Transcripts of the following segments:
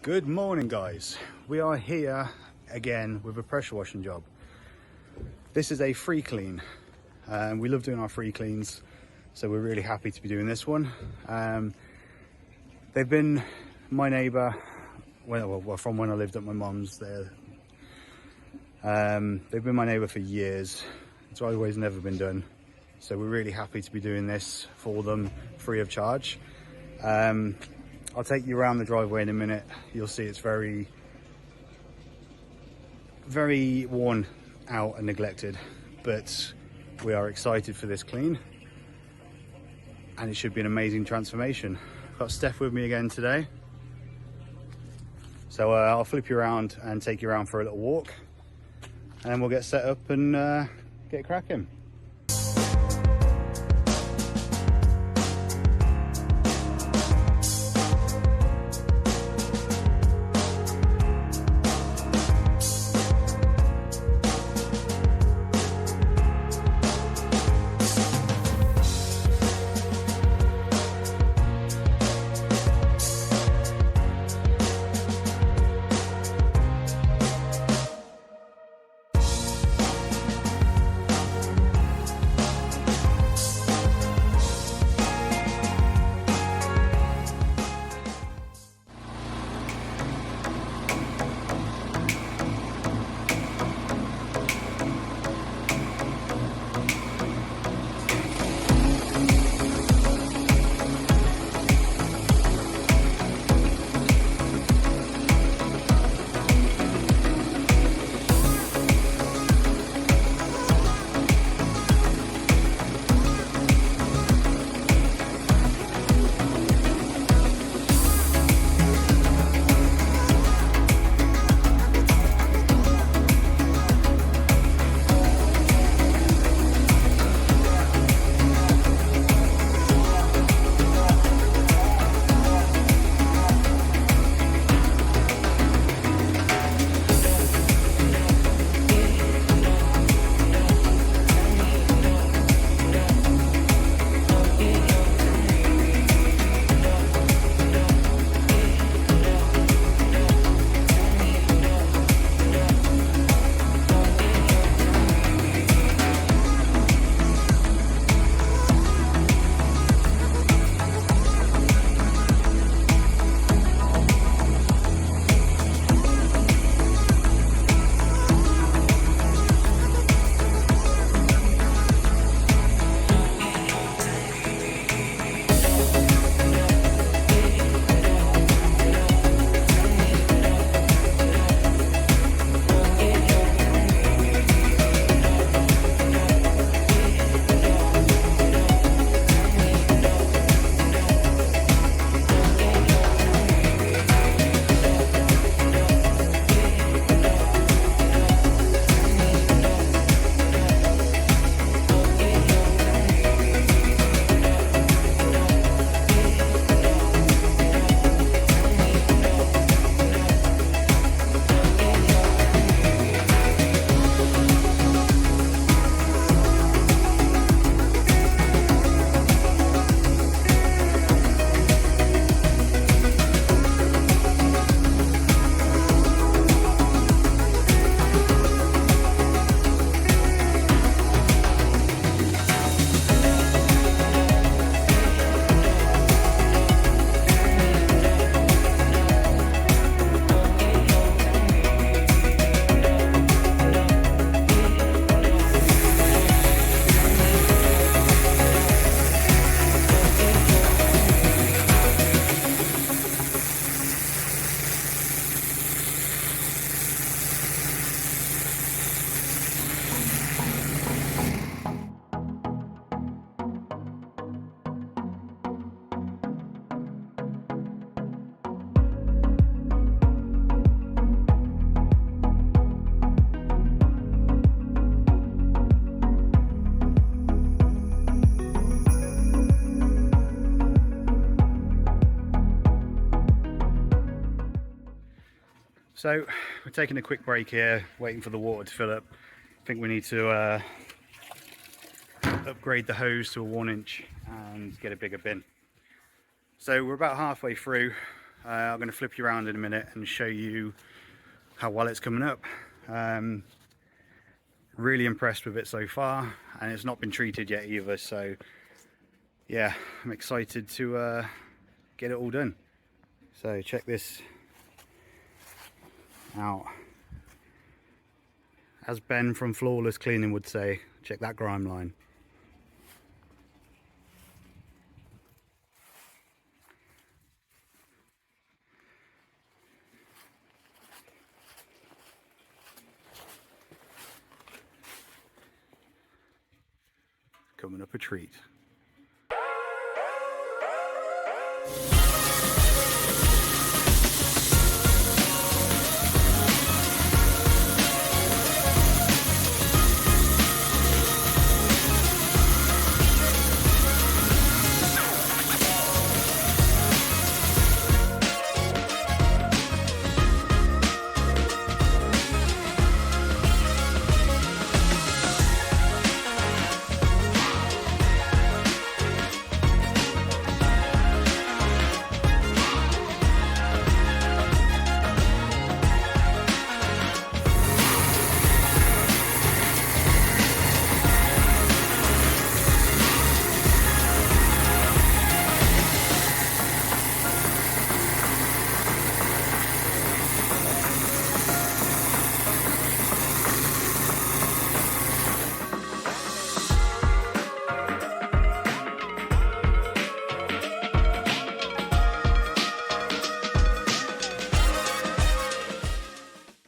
Good morning, guys. We are here again with a pressure washing job. This is a free clean. We love doing our free cleans, so we're really happy to be doing this one. They've been my neighbour, well, from when I lived at my mum's there. They've been my neighbour for years. It's always never been done. So we're really happy to be doing this for them free of charge. I'll take you around the driveway in a minute. You'll see it's very worn out and neglected, but we are excited for this clean and it should be an amazing transformation. I've got Steph with me again today. So I'll flip you around and take you around for a little walk, and then we'll get set up and get cracking. So we're taking a quick break here, waiting for the water to fill up. I think we need to upgrade the hose to a 1 inch and get a bigger bin. So we're about halfway through. I'm going to flip you around in a minute and show you how well it's coming up. Really impressed with it so far, and it's not been treated yet either, so yeah, I'm excited to get it all done. So check this out. As Ben from Flawless Cleaning would say, check that grime line. Coming up a treat.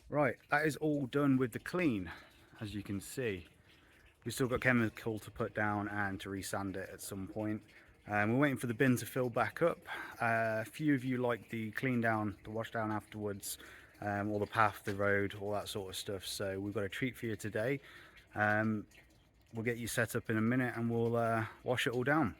Right, that is all done with the clean, as you can see. We've still got chemical to put down and to resand it at some point. We're waiting for the bin to fill back up. A few of you like the clean down, the wash down afterwards, or the path, the road, all that sort of stuff. So we've got a treat for you today. We'll get you set up in a minute and we'll wash it all down.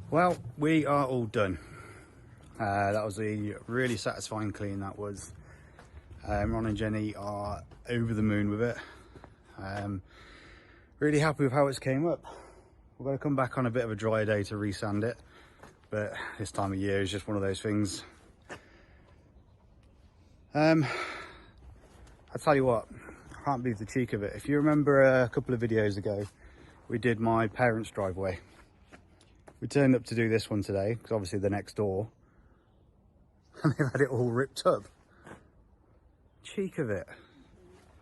Well, we are all done. That was a really satisfying clean, that was. Ron and Jenny are over the moon with it. Really happy with how it's came up. We're going to come back on a bit of a drier day to resand it, but this time of year is just one of those things. I'll tell you what, I can't believe the cheek of it. If you remember a couple of videos ago, we did my parents' driveway. We turned up to do this one today because obviously they're next door, and they've had it all ripped up. Cheek of it.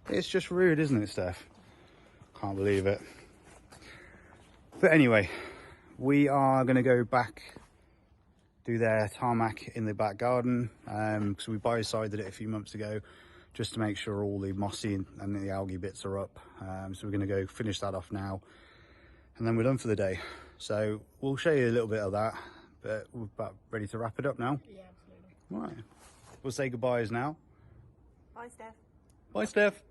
It's just rude, isn't it, Steph? Can't believe it. But anyway, we are going to go back, do their tarmac in the back garden, because we biocided it a few months ago just to make sure all the mossy and the algae bits are up. So we're going to go finish that off now, and then we're done for the day. So we'll show you a little bit of that, but we're about ready to wrap it up now. Yeah, absolutely. Right, we'll say goodbyes now. Bye, Steph. Bye, Steph.